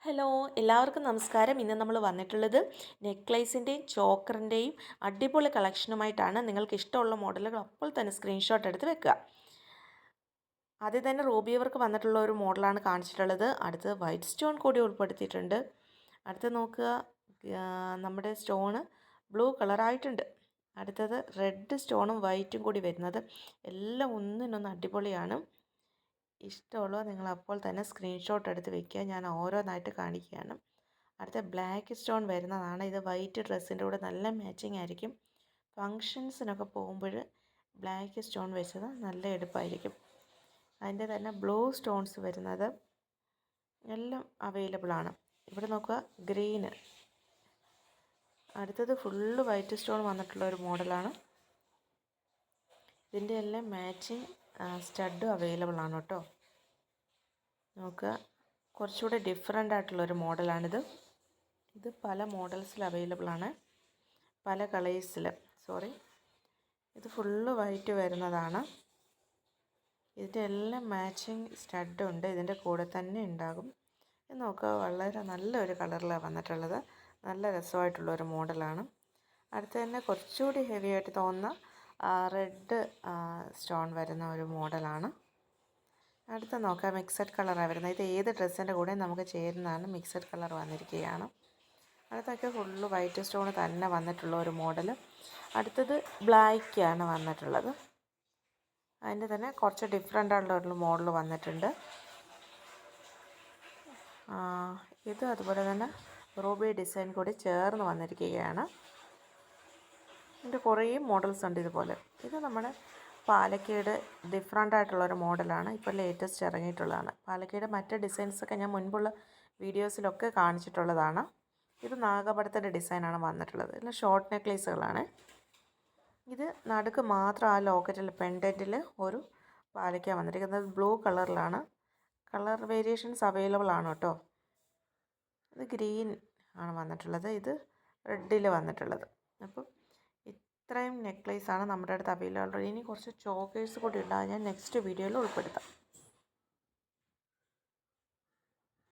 Hello, എല്ലാവർക്കും നമസ്കാരം. ഇന്ന് നമ്മൾ വന്നിട്ടുള്ളത് നെക്ലേസിൻ്റെയും ചോക്കറിൻ്റെയും അടിപൊളി കളക്ഷനുമായിട്ടാണ്. നിങ്ങൾക്ക് ഇഷ്ടമുള്ള മോഡലുകൾ അപ്പോൾ തന്നെ സ്ക്രീൻഷോട്ട് എടുത്ത് വെക്കുക. ആദ്യം തന്നെ റൂബി വർക്ക് വന്നിട്ടുള്ള ഒരു മോഡലാണ് കാണിച്ചിട്ടുള്ളത്. അടുത്തത് വൈറ്റ് സ്റ്റോൺ കൂടി ഉൾപ്പെടുത്തിയിട്ടുണ്ട്. അടുത്ത് നോക്കുക, നമ്മുടെ സ്റ്റോണ് ബ്ലൂ കളറായിട്ടുണ്ട്. അടുത്തത് റെഡ് സ്റ്റോണും വൈറ്റും കൂടി വരുന്നത്. എല്ലാം ഒന്നിനൊന്ന് അടിപൊളിയാണ്. ഇഷ്ടമുള്ളത് നിങ്ങൾ അപ്പോൾ തന്നെ സ്ക്രീൻഷോട്ട് എടുത്ത് വെക്കുക. ഞാൻ ഓരോന്നായിട്ട് കാണിക്കുകയാണ്. അടുത്ത ബ്ലാക്ക് സ്റ്റോൺ വരുന്നതാണ്. ഇത് വൈറ്റ് ഡ്രസ്സിൻ്റെ കൂടെ നല്ല മാച്ചിങ് ആയിരിക്കും. ഫങ്ഷൻസിനൊക്കെ പോകുമ്പോൾ ബ്ലാക്ക് സ്റ്റോൺ വെച്ചത് നല്ല എടുപ്പായിരിക്കും. അതിൻ്റെ തന്നെ ബ്ലൂ സ്റ്റോൺസ് വരുന്നത് എല്ലാം അവൈലബിൾ ആണ്. ഇവിടെ നോക്കുക, ഗ്രീന്. അടുത്തത് ഫുള്ള് വൈറ്റ് സ്റ്റോൺ വന്നിട്ടുള്ള ഒരു മോഡലാണ്. ഇതിൻ്റെ എല്ലാം മാച്ചിങ് സ്റ്റഡും അവൈലബിൾ ആണ് കേട്ടോ. നോക്കുക, കുറച്ചുകൂടെ ഡിഫറെൻ്റ് ആയിട്ടുള്ളൊരു മോഡലാണിത്. ഇത് പല മോഡൽസിൽ അവൈലബിൾ ആണ്, പല കളേഴ്സിൽ. ഇത് ഫുള്ള് വൈറ്റ് വരുന്നതാണ്. ഇതിൻ്റെ എല്ലാം മാച്ചിങ് സ്റ്റഡുണ്ട്, ഇതിൻ്റെ കൂടെ തന്നെ ഉണ്ടാകും. ഇത് നോക്കുക, വളരെ നല്ലൊരു കളറിലാണ് വന്നിട്ടുള്ളത്. നല്ല രസമായിട്ടുള്ളൊരു മോഡലാണ്. അടുത്ത് തന്നെ കുറച്ചുകൂടി ഹെവി ആയിട്ട് തോന്നുന്ന റെഡ് സ്റ്റോൺ വരുന്ന ഒരു മോഡലാണ്. അടുത്ത നോക്കാം, മിക്സഡ് കളറാണ് വരുന്നത്. ഇത് ഏത് ഡ്രസ്സിൻ്റെ കൂടെ നമുക്ക് ചേരുന്നതാണ്. മിക്സഡ് കളർ വന്നിരിക്കുകയാണ്. അടുത്തൊക്കെ ഫുള്ള് വൈറ്റ് സ്റ്റോൺ തന്നെ വന്നിട്ടുള്ള ഒരു മോഡൽ. അടുത്തത് ബ്ലാക്കാണ് വന്നിട്ടുള്ളത്. അതിൻ്റെ തന്നെ കുറച്ച് ഡിഫറെൻ്റ് ആയിട്ടുള്ള മോഡൽ വന്നിട്ടുണ്ട്. ഇത് അതുപോലെ തന്നെ റൂബി ഡിസൈൻ കൂടി ചേർന്ന് വന്നിരിക്കുകയാണ്. ഇതിൻ്റെ കുറേ മോഡൽസ് ഉണ്ട് ഇതുപോലെ. ഇത് നമ്മുടെ പാലക്കയുടെ ഡിഫറെൻ്റ് ആയിട്ടുള്ളൊരു മോഡലാണ്. ഇപ്പോൾ ലേറ്റസ്റ്റ് ഇറങ്ങിയിട്ടുള്ളതാണ്. പാലക്കയുടെ മറ്റ് ഡിസൈൻസൊക്കെ ഞാൻ മുൻപുള്ള വീഡിയോസിലൊക്കെ കാണിച്ചിട്ടുള്ളതാണ്. ഇത് നാഗപടത്തിൻ്റെ ഡിസൈനാണ് വന്നിട്ടുള്ളത്. ഇതിൽ ഷോർട്ട് നെക്ലേസുകളാണ്. ഇത് നടുക്ക് മാത്രം ആ ലോക്കറ്റിൽ പെൻഡൻറ്റിൽ ഒരു പാലക്ക വന്നിരിക്കുന്നത്. ബ്ലൂ കളറിലാണ്. കളർ വേരിയേഷൻസ് അവൈലബിൾ ആണ് കേട്ടോ. ഇത് ഗ്രീൻ ആണ് വന്നിട്ടുള്ളത്. ഇത് റെഡിൽ വന്നിട്ടുള്ളത്. അപ്പം ഇത്രയും നെക്ലേസാണ് നമ്മുടെ അടുത്ത് അവൈലബിൾ. ഇനി കുറച്ച് ചോക്കേഴ്സ് കൂടി ഉണ്ട്, അത് ഞാൻ നെക്സ്റ്റ് വീഡിയോയിൽ ഉൾപ്പെടുത്താം.